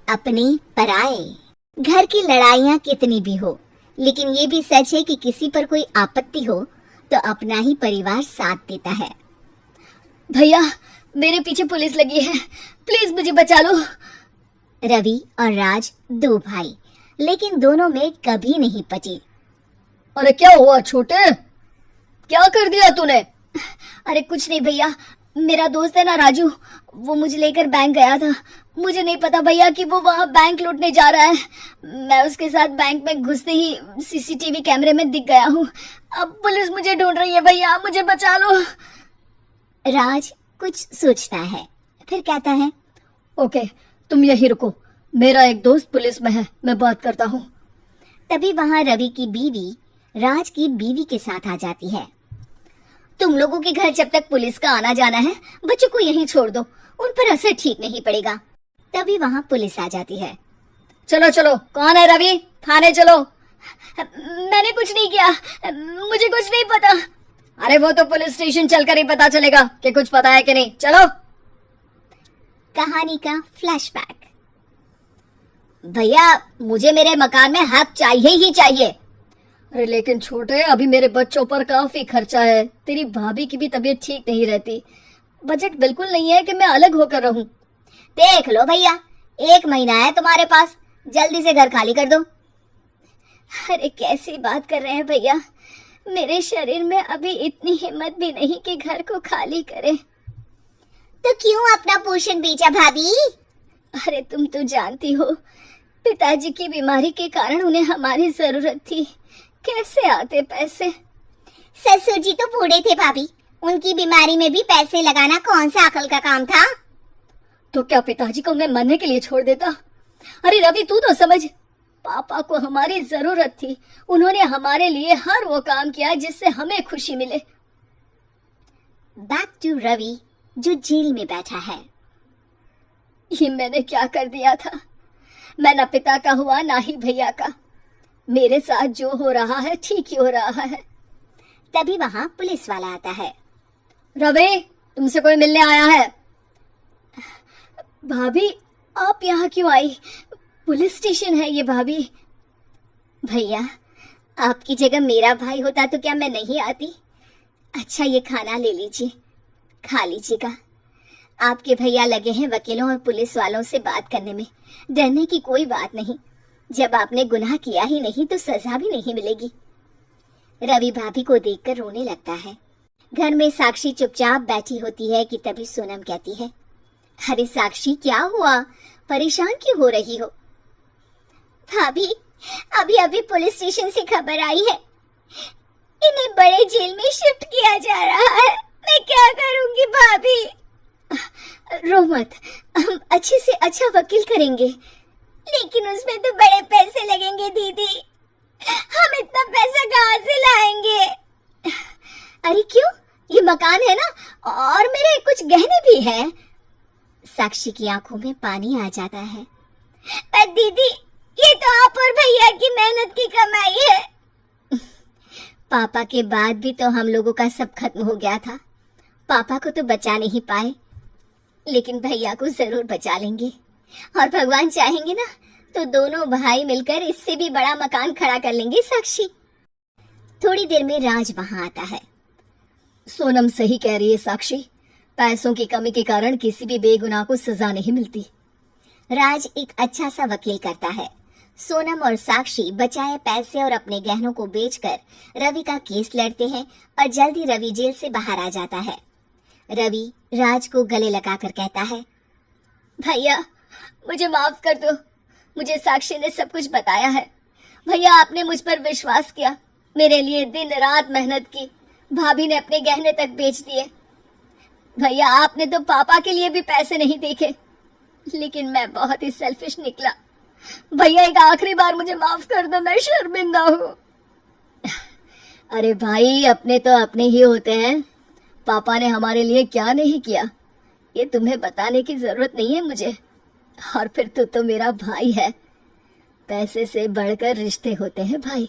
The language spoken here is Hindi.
अपने पराए। घर की लड़ाइयाँ कितनी भी हो, लेकिन ये भी सच है कि किसी पर कोई आपत्ति हो तो अपना ही परिवार साथ देता है। भैया, मेरे पीछे पुलिस लगी है, प्लीज मुझे बचा लो। रवि और राज दो भाई, लेकिन दोनों में कभी नहीं पची। अरे क्या हुआ छोटे, क्या कर दिया तूने? अरे कुछ नहीं भैया, मेरा दोस्त है ना राजू, वो मुझे लेकर बैंक गया था। मुझे नहीं पता भैया कि वो वहाँ बैंक लूटने जा रहा है। मैं उसके साथ बैंक में घुसते ही सीसीटीवी कैमरे में दिख गया हूँ। अब पुलिस मुझे ढूंढ रही है भैया, मुझे बचा लो। राज कुछ सोचता है, फिर कहता है, ओके, तुम यहीं रुको, मेरा एक दोस्त पुलिस में है, मैं बात करता हूँ। तभी वहाँ रवि की बीवी राज की बीवी के साथ आ जाती है। तुम लोगों के घर जब तक पुलिस का आना जाना है, बच्चों को यहीं छोड़ दो, उन पर असर ठीक नहीं पड़ेगा। तभी वहाँ पुलिस आ जाती है। चलो चलो, कौन है रवि, थाने चलो। मैंने कुछ नहीं किया, मुझे कुछ नहीं पता। अरे वो तो पुलिस स्टेशन चलकर ही पता चलेगा कि कुछ पता है कि नहीं, चलो। कहानी का फ्लैशबैक। भैया, मुझे मेरे मकान में हक चाहिए ही चाहिए। अरे लेकिन छोटे, अभी मेरे बच्चों पर काफी खर्चा है, तेरी भाभी की भी तबीयत ठीक नहीं रहती, बजट बिल्कुल नहीं है कि मैं अलग होकर रहूं। देख लो भैया, 1 महीना है तुम्हारे पास, जल्दी से घर खाली कर दो। अरे कैसी बात कर रहे हैं भैया, मेरे शरीर में अभी इतनी हिम्मत भी नहीं कि घर को खाली करे। तो क्यों अपना पोषण बेचा भाभी? अरे तुम तो जानती हो, पिताजी की बीमारी के कारण उन्हें हमारी जरूरत थी, कैसे आते पैसे। ससुर जी तो बूढ़े थे भाभी, उनकी बीमारी में भी पैसे लगाना कौन सा अकल का काम था? तो क्या पिताजी को मैं मरने के लिए छोड़ देता? अरे रवि, तू तो समझ, पापा को हमारी जरूरत थी, उन्होंने हमारे लिए हर वो काम किया जिससे हमें खुशी मिले। बैक टू रवि जो जेल में बैठा है। ये मैंने क्या कर दिया था? मैं ना पिता का हुआ ना ही भैया का। मेरे साथ जो हो रहा है ठीक ही हो रहा है। तभी वहां पुलिस वाला आता है। रवि, तुमसे कोई मिलने आया है। भाभी, आप यहाँ क्यों आई? पुलिस स्टेशन है ये भाभी। भैया, आपकी जगह मेरा भाई होता तो क्या मैं नहीं आती? अच्छा, ये खाना ले लीजिए, खा लीजिएगा। आपके भैया लगे हैं वकीलों और पुलिस वालों से बात करने में, डरने की कोई बात नहीं। जब आपने गुनाह किया ही नहीं तो सजा भी नहीं मिलेगी। रवि भाभी को देखकर रोने लगता है। घर में साक्षी चुपचाप बैठी होती है कि तभी सोनम कहती है, अरे साक्षी, क्या हुआ, परेशान क्यों हो रही हो? भाभी, अभी अभी पुलिस स्टेशन से खबर आई है, इन्हें बड़े जेल में शिफ्ट किया जा रहा है। मैं क्या करूंगी भाभी? रो मत, हम अच्छे से अच्छा वकील करेंगे। लेकिन उसमें तो बड़े पैसे लगेंगे दीदी, हम इतना पैसा कहाँ से लाएंगे? अरे क्यों, ये मकान है ना, और मेरे कुछ गहने भी हैं। साक्षी की आंखों में पानी आ जाता है। पर दीदी, ये तो आप और भैया की मेहनत की कमाई है। पापा के बाद भी तो हम लोगों का सब खत्म हो गया था। पापा को तो बचा नहीं पाए, लेकिन भैया को जरूर बचा लेंगे, और भगवान चाहेंगे ना तो दोनों भाई मिलकर इससे भी बड़ा मकान खड़ा कर लेंगे। साक्षी। थोड़ी देर में राज वहां आता है। सोनम सही कह रही है साक्षी, पैसों की कमी के कारण किसी भी बेगुनाह को सजा नहीं मिलती। राज एक अच्छा सा वकील करता है। सोनम और साक्षी बचाए पैसे और अपने गहनों को बेचकर रवि का केस लड़ते हैं और जल्दी रवि जेल से बाहर आ जाता है। रवि राज को गले लगाकर कहता है, भैया मुझे माफ कर दो, मुझे साक्षी ने सब कुछ बताया है। भैया, आपने मुझ पर विश्वास किया, मेरे लिए दिन रात मेहनत की, भाभी ने अपने गहने तक बेच दिए। भैया, आपने तो पापा के लिए भी पैसे नहीं देखे, लेकिन मैं बहुत ही सेल्फिश निकला। भैया, एक आखिरी बार मुझे माफ कर दो, मैं शर्मिंदा हूँ। अरे भाई, अपने तो अपने ही होते हैं, पापा ने हमारे लिए क्या नहीं किया, ये तुम्हें बताने की जरूरत नहीं है मुझे। और फिर तू तो मेरा भाई है, पैसे से बढ़कर रिश्ते होते हैं भाई।